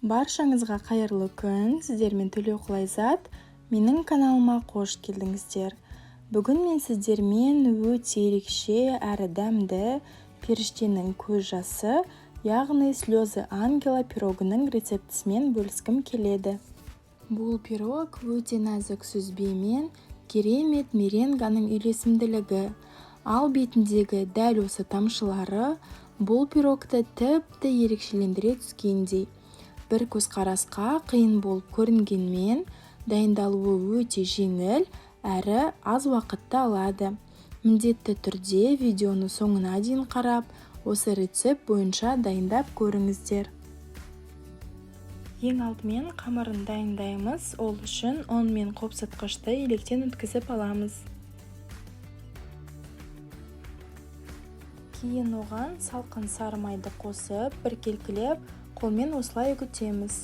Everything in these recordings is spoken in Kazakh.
Баршаңызға қайырлы күн, сіздермен Төлеуқұл Айзат. Менің каналыма қош келдіңіздер. Бүгін мен сіздермен өте ерекше әрі дәмді періштенің көз жасы, яғни слезы ангела пирогының рецептісімен бөліскім келеді. Бұл пирог өте нәзік сүзбемен керемет меренганың үйлесімділігі, ал бетіндегі дәл осы тамшылары бұл пирогты тіпті ерекшелендіре түскендей. Бір көзқарасқа қиын болып көрінгенмен, дайындалуы өте жеңіл әрі аз уақытты алады. Міндетті түрде видеоны соңына дейін қарап, осы рецепт бойынша дайындап көріңіздер. Ең алдымен қамырын дайындаймыз. Ол үшін ұн мен қопсытқышты електен өткізіп аламыз. Кейін оған салқын сары майды қосып, біркелкілеп, қолмен осылай үгітеміз.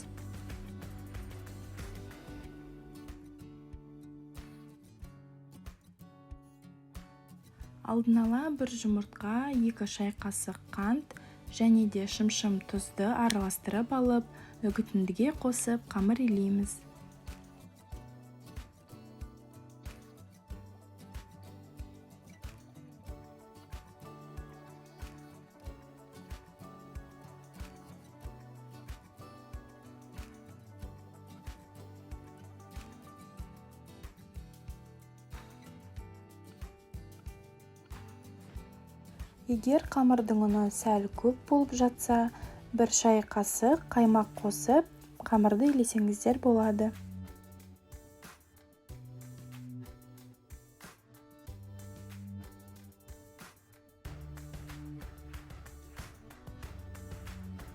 Алдын ала бір жұмыртқа, 2 шай қасық қант және де шымшым тұзды араластырып алып, үгітіндіге қосып қамыр илейміз. Егер қамырдың ұны сәл көп болып жатса, 1 шай қасық қаймақ қосып, қамырды илесеңіздер болады.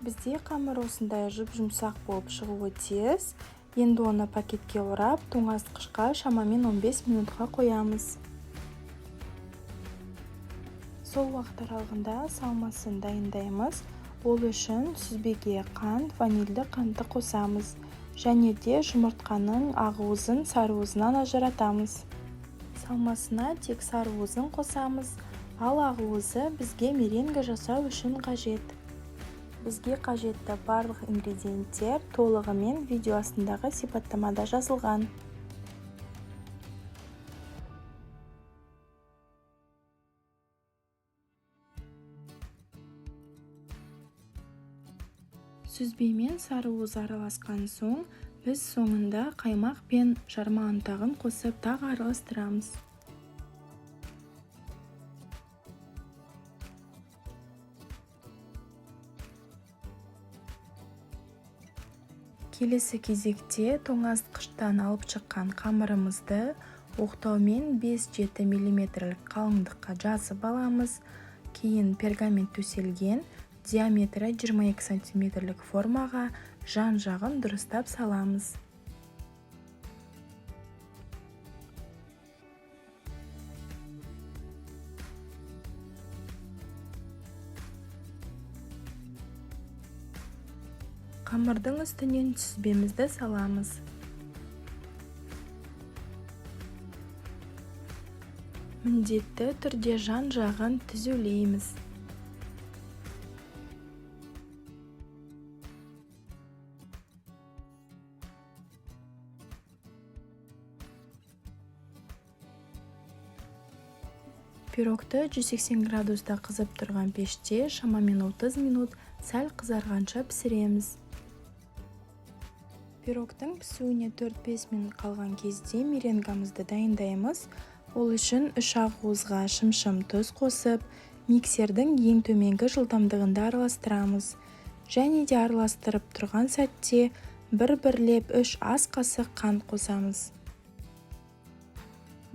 Бізде қамыр осындай жұп-жұмсақ болып шығуы тиіс. Енді оны пакетке орап, тоңазытқышқа шамамен 15 минутқа қоямыз. Сол уақыт аралығында салмасын дайындаймыз. Ол үшін сүзбеге қант, ванильді қантты қосамыз. Және де жұмыртқаның ақуызын сарыуызынан ажыратамыз. Салмасына тек сарыуызын қосамыз, ал ақуызы бізге меренга жасау үшін қажет. Бізге қажетті барлық ингредиенттер толығымен видео астындағы сипаттамада жазылған. Сүзбе мен сарыуыз араласқан соң, біз соңында қаймақ пен жарма ұнтағын қосып тағы араластырамыз. Келесі кезекте тоңазытқыштан алып шыққан қамырымызды оқтаумен 5-7 мм қалыңдыққа жазып аламыз. Кейін пергамент төселген диаметрі 22 см формаға жан-жағын дұрыстап саламыз. Қамырдың үстінен сүзбемізді саламыз. Міндетті түрде жан-жағын түзулейміз. Пирогты 180 градуста қызып тұрған пеште шамамен 30 минут сәл қызарғанша пісіреміз. Пирогтың пісуіне 4-5 минут қалған кезде меренгамызды дайындаймыз. Ол үшін 3 ақуызға шымшым тұз қосып, миксердің ең төменгі жылдамдығында араластырамыз. Және де араластырып тұрған сәтте бір-бірлеп 3 ас қасық қант қосамыз.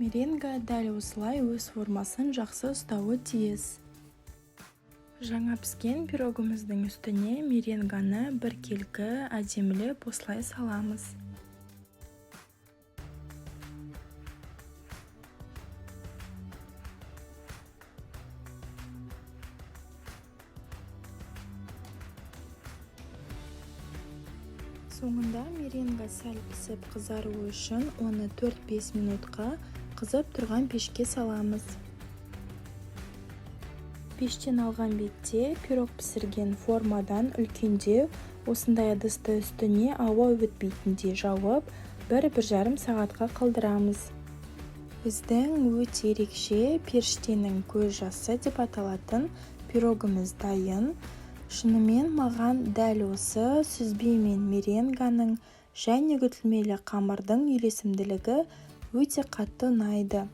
Меренга дәл осылай өз формасын жақсы ұстауы тиіс. Жаңа піскен пирогымыздың үстіне меренганы біркелкі әдемілеп осылай саламыз. Соңында меренга сәл пісіп қызаруы үшін оны 4-5 минутқа қызып тұрған пешке саламыз. Пештен алған бетте пирог пісірген формадан үлкендеу Осындай ыдысты үстіне ауа өтпейтіндей жауып, 1-1,5 сағатқа қалдырамыз. Біздің өте ерекше періштенің көз жасы деп аталатын пирогымыз дайын. Шынымен маған дәл осы сүзбе мен меренганың және күтілмелі қамырдың үйлесімділігі өте қатты ұнайды.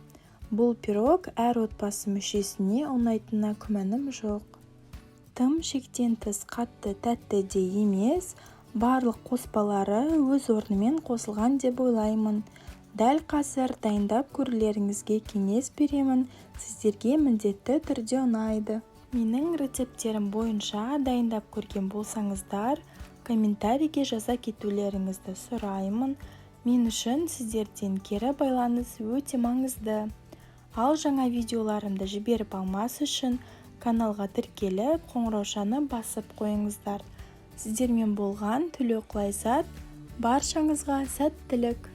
Бұл пирог әр отбасы мүшесіне ұнайтынына күмәнім жоқ. Тым шектен тыс қатты тәтті де емес, барлық қоспалары өз орнымен қосылған деп ойлаймын. Дәл қазір дайындап көрулеріңізге кеңес беремін, сіздерге міндетті түрде ұнайды. Менің рецепттерім бойынша дайындап көрген болсаңыздар, комментарийге жаза кетулеріңізді сұраймын. Мен үшін сіздерден кері байланыс өте маңызды. Ал жаңа видеоларымды жіберіп алмас үшін каналға тіркеліп, қоңыраушаны басып қойыңыздар. Сіздермен болған Төлеуқұл Айзат. Баршаңызға сәттілік.